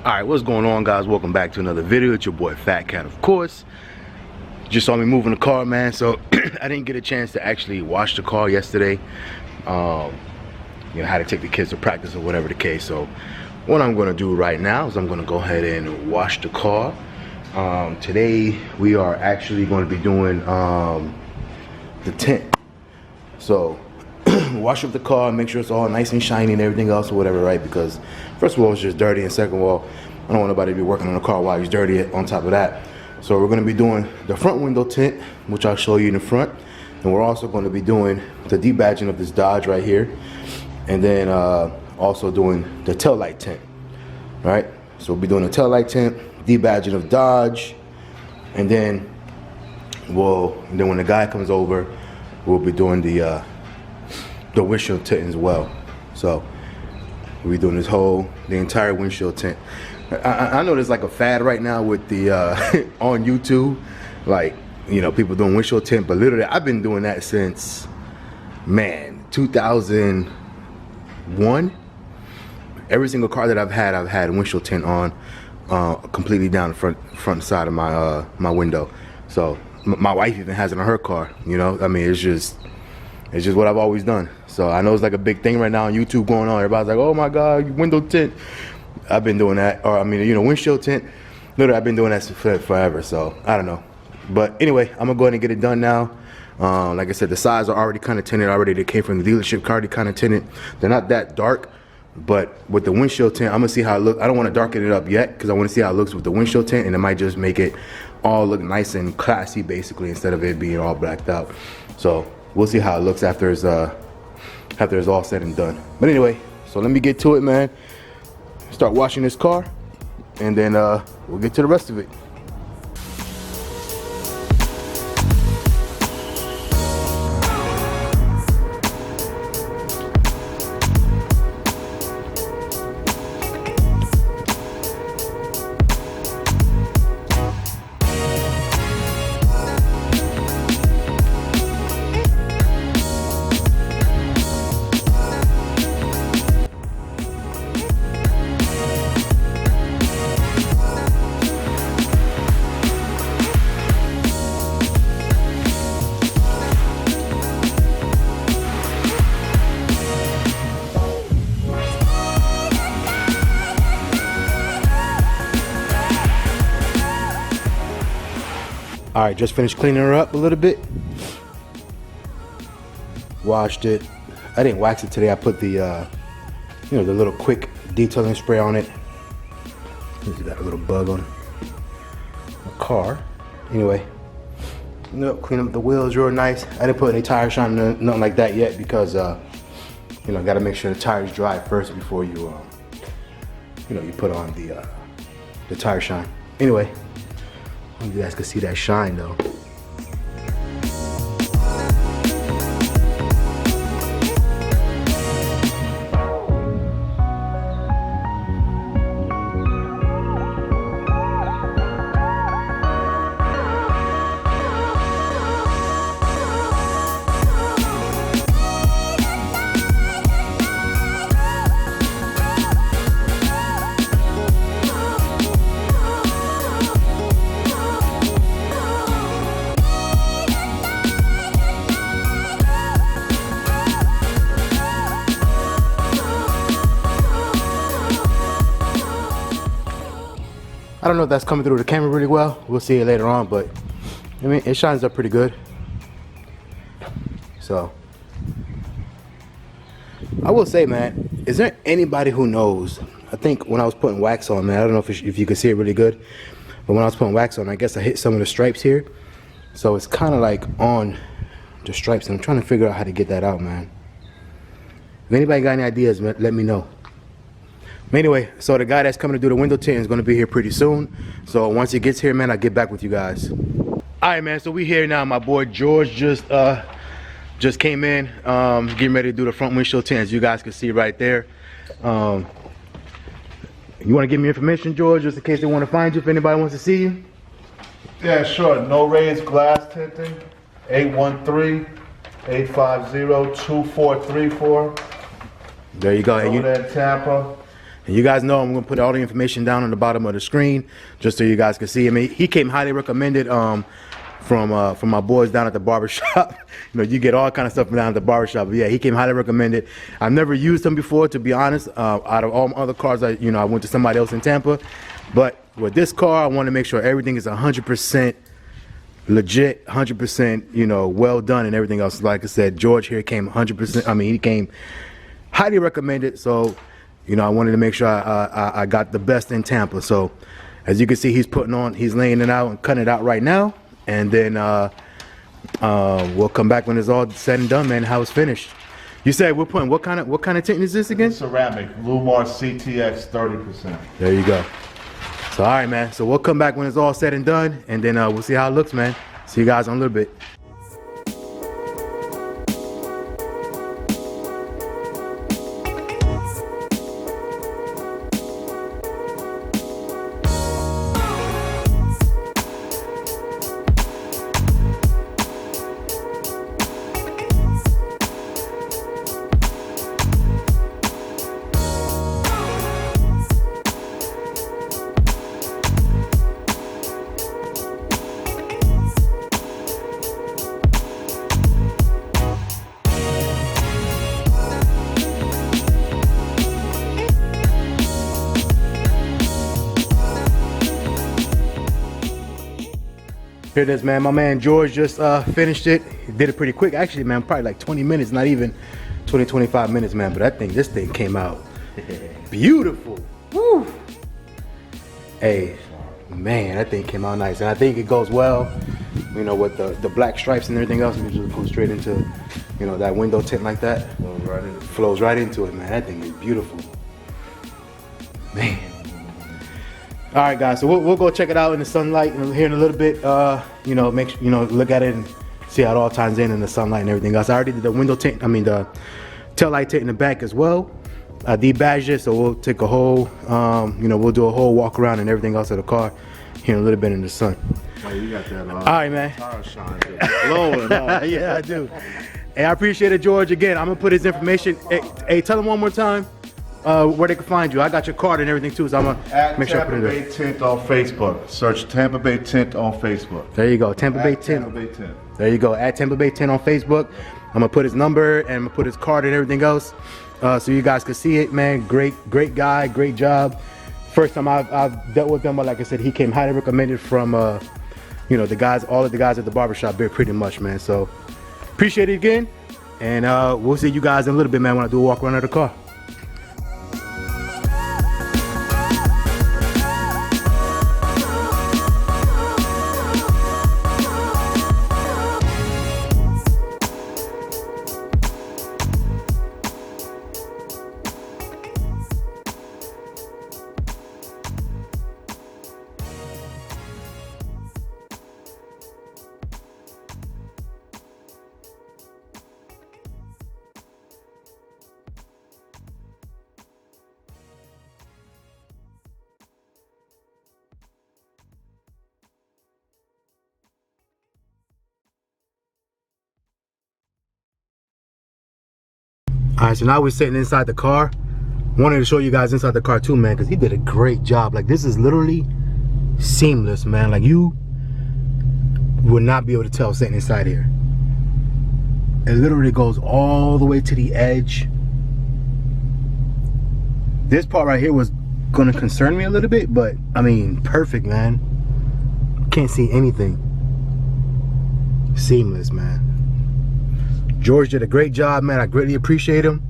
Alright, what's going on, guys? Welcome back to another video. It's your boy Fatkat, of course. Just saw me moving the car, man, so I didn't get a chance to actually wash the car yesterday. You know, I had to take the kids to practice or whatever the case. So what I'm going to do right now is I'm going to go ahead and wash the car. Today we are actually going to be doing the tint. So wash up the car, make sure it's all nice and shiny and everything else or whatever, right? Because first of all, it's just dirty, and second of all, I don't want nobody to be working on the car while he's dirty on top of that. So we're going to be doing the front window tint, which I'll show you in the front, and we're also going to be doing the debadging of this Dodge right here, and then also doing the tail light tint, right? So we'll be doing the tail light tint, debadging of Dodge, and then when the guy comes over, we'll be doing the windshield tint as well. So we'll be doing the entire windshield tint. I know there's like a fad right now with the on YouTube, like, you know, people doing windshield tint, but literally I've been doing that since, man, 2001. Every single car that I've had windshield tint on, completely down the front side of my window. So my wife even has it on her car, you know. I mean, it's just what I've always done. So I know it's like a big thing right now on YouTube going on. Everybody's like, oh my God, window tint. I've been doing that, or I mean, you know, windshield tint. Literally, I've been doing that forever. So I don't know, but anyway, I'm gonna go ahead and get it done now. Like I said, the sides are already kind of tinted already. They came from the dealership, already kind of tinted. They're not that dark, but with the windshield tint, I'm gonna see how it looks. I don't want to darken it up yet because I want to see how it looks with the windshield tint, and it might just make it all look nice and classy, basically, instead of it being all blacked out. So we'll see how it looks after it's all said and done. But anyway, so let me get to it, man. Start washing this car, and then we'll get to the rest of it. All right, just finished cleaning her up a little bit. Washed it. I didn't wax it today. I put the, you know, the little quick detailing spray on it. It's got a little bug on the car. Anyway, you know, clean up the wheels real nice. I didn't put any tire shine, nothing like that yet, because you know, got to make sure the tires dry first before you, you know, you put on the tire shine. Anyway. You guys can see that shine though. I don't know if that's coming through the camera really well. We'll see it later on, but I mean, it shines up pretty good. So I will say, man, is there anybody who knows? I think when I was putting wax on, man, I don't know if you can see it really good, but when I was putting wax on, I guess I hit some of the stripes here. So it's kind of like on the stripes, and I'm trying to figure out how to get that out, man. If anybody got any ideas, man, let me know. Anyway, so the guy that's coming to do the window tint is going to be here pretty soon. So once he gets here, man, I'll get back with you guys. All right, man, so we here now. My boy George just came in, getting ready to do the front windshield tint, as you guys can see right there. You want to give me information, George, just in case they want to find you, if anybody wants to see you? Yeah, sure. No raised glass tinting. 813-850-2434. There you go. Over there in Tampa. And you guys know I'm gonna put all the information down on the bottom of the screen just so you guys can see. I mean, he came highly recommended from my boys down at the barbershop. You know, you get all kind of stuff down at the barbershop. But yeah, he came highly recommended. I've never used him before, to be honest. Out of all my other cars, I went to somebody else in Tampa. But with this car, I want to make sure everything is 100% legit, 100%, well done and everything else. Like I said, George here came 100%. I mean, he came highly recommended. So, I wanted to make sure I got the best in Tampa. So, as you can see, he's laying it out and cutting it out right now. And then we'll come back when it's all said and done, man, how it's finished. You said we're putting what kind of tint is this again? Ceramic, Lumar CTX 30%. There you go. So all right, man. So we'll come back when it's all said and done, and then we'll see how it looks, man. See you guys in a little bit. Here it is, man. My man George just finished it. He did it pretty quick. Actually, man, probably like 20 minutes, not even 20, 25 minutes, man. But this thing came out beautiful. Woo! Hey, man, that thing came out nice. And I think it goes well, with the black stripes and everything else. We just go straight into, that window tint like that. Flows right into it, man. That thing is beautiful. Man. All right, guys, so we'll go check it out in the sunlight here in a little bit. Look at it and see how it all ties in the sunlight and everything else. I already did the window tint, the tail light tint in the back as well. I debadged it, so we'll take a whole, we'll do a whole walk around and everything else of the car here in a little bit in the sun. Oh, you got that all right, man. Tire shine glowing. Yeah, I do. Hey, I appreciate it, George. Again, I'm gonna put his information. Hey, tell him one more time. Where they can find you. I got your card and everything too, so I'm gonna make sure I put it there. Tampa Bay Tint on Facebook. Search Tampa Bay Tint on Facebook. There you go, Tampa Bay Tint. Tampa Bay Tint. There you go, at Tampa Bay Tint on Facebook. I'm gonna put his number and I'm gonna put his card and everything else, so you guys can see it, man. Great guy, great job. First time I've dealt with him, but like I said, he came highly recommended from, the guys, all of the guys at the barbershop there, pretty much, man. So appreciate it again, and we'll see you guys in a little bit, man, when I do a walk around of the car. All right, so now we're sitting inside the car. Wanted to show you guys inside the car too, man, because he did a great job. Like, this is literally seamless, man. Like, you would not be able to tell sitting inside here. It literally goes all the way to the edge. This part right here was gonna concern me a little bit, but I mean, perfect, man. Can't see anything. Seamless, man. George did a great job, man. I greatly appreciate him.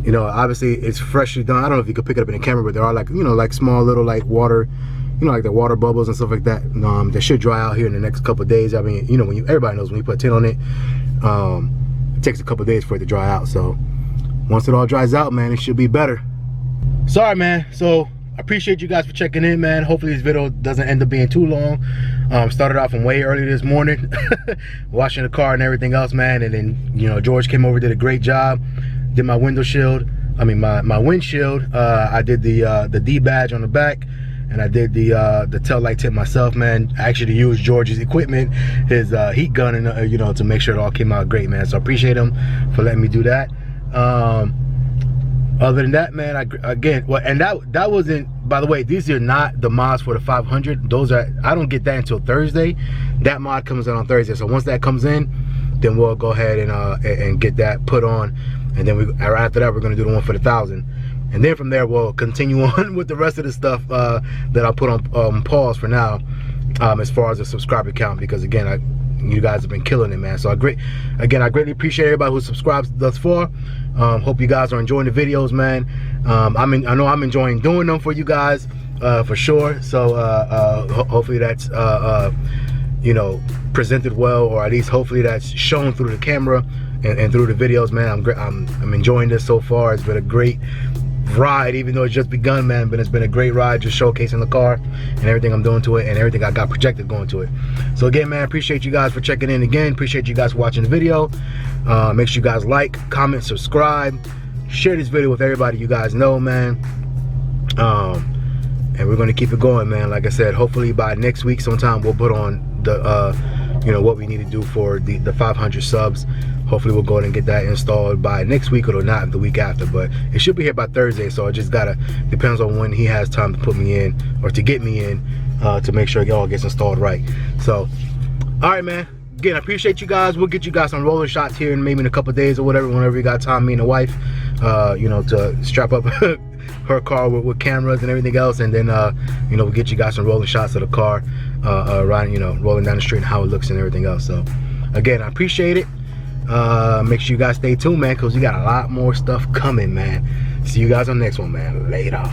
Obviously it's freshly done. I don't know if you could pick it up in the camera, but there are like, like small little like water, like the water bubbles and stuff like that. That should dry out here in the next couple of days. I mean, everybody knows when you put tint on it, it takes a couple of days for it to dry out. So once it all dries out, man, it should be better. Sorry, man. So I appreciate you guys for checking in, man. Hopefully this video doesn't end up being too long. Started off from way early this morning, washing the car and everything else, man. And then, George came over, did a great job. Did my window shield. I mean, my windshield. I did the D badge on the back, and I did the tail light tint myself, man. I actually used George's equipment, his heat gun, and to make sure it all came out great, man. So I appreciate him for letting me do that. Other than that, man, and that wasn't, by the way, these are not the mods for the 500. Those are, I don't get that until Thursday. That mod comes in on Thursday. So once that comes in, then we'll go ahead and get that put on. And then after that, we're gonna do the one for the 1,000. And then from there, we'll continue on with the rest of the stuff that I'll put on pause for now, as far as the subscriber count, because again, you guys have been killing it, man. So I greatly appreciate everybody who subscribes thus far. Hope you guys are enjoying the videos, man. I know I'm enjoying doing them for you guys, for sure. So hopefully that's you know, presented well, or at least hopefully that's shown through the camera and through the videos, man. I'm enjoying this so far. It's been a great ride, even though it's just begun, man, but it's been a great ride, just showcasing the car and everything I'm doing to it and everything I got projected going to it. So again, man, appreciate you guys for checking in again. Appreciate you guys for watching the video. Make sure you guys like, comment, subscribe, share this video with everybody you guys know, man. And we're gonna keep it going, man. Like I said, hopefully by next week sometime we'll put on the you know, what we need to do for the 500 subs. Hopefully we'll go ahead and get that installed by next week, or not the week after, but it should be here by Thursday. So it just depends on when he has time to put me in, or to get me in, to make sure it all gets installed right. So, all right, man. Again, I appreciate you guys. We'll get you guys some rolling shots here in maybe in a couple days or whatever, whenever you got time, me and the wife, you know, to strap up her car with cameras and everything else, and then you know, we'll get you guys some rolling shots of the car, riding, you know, rolling down the street and how it looks and everything else. So again, I appreciate it. Make sure you guys stay tuned, man, because we got a lot more stuff coming, man. See you guys on the next one, man. Later.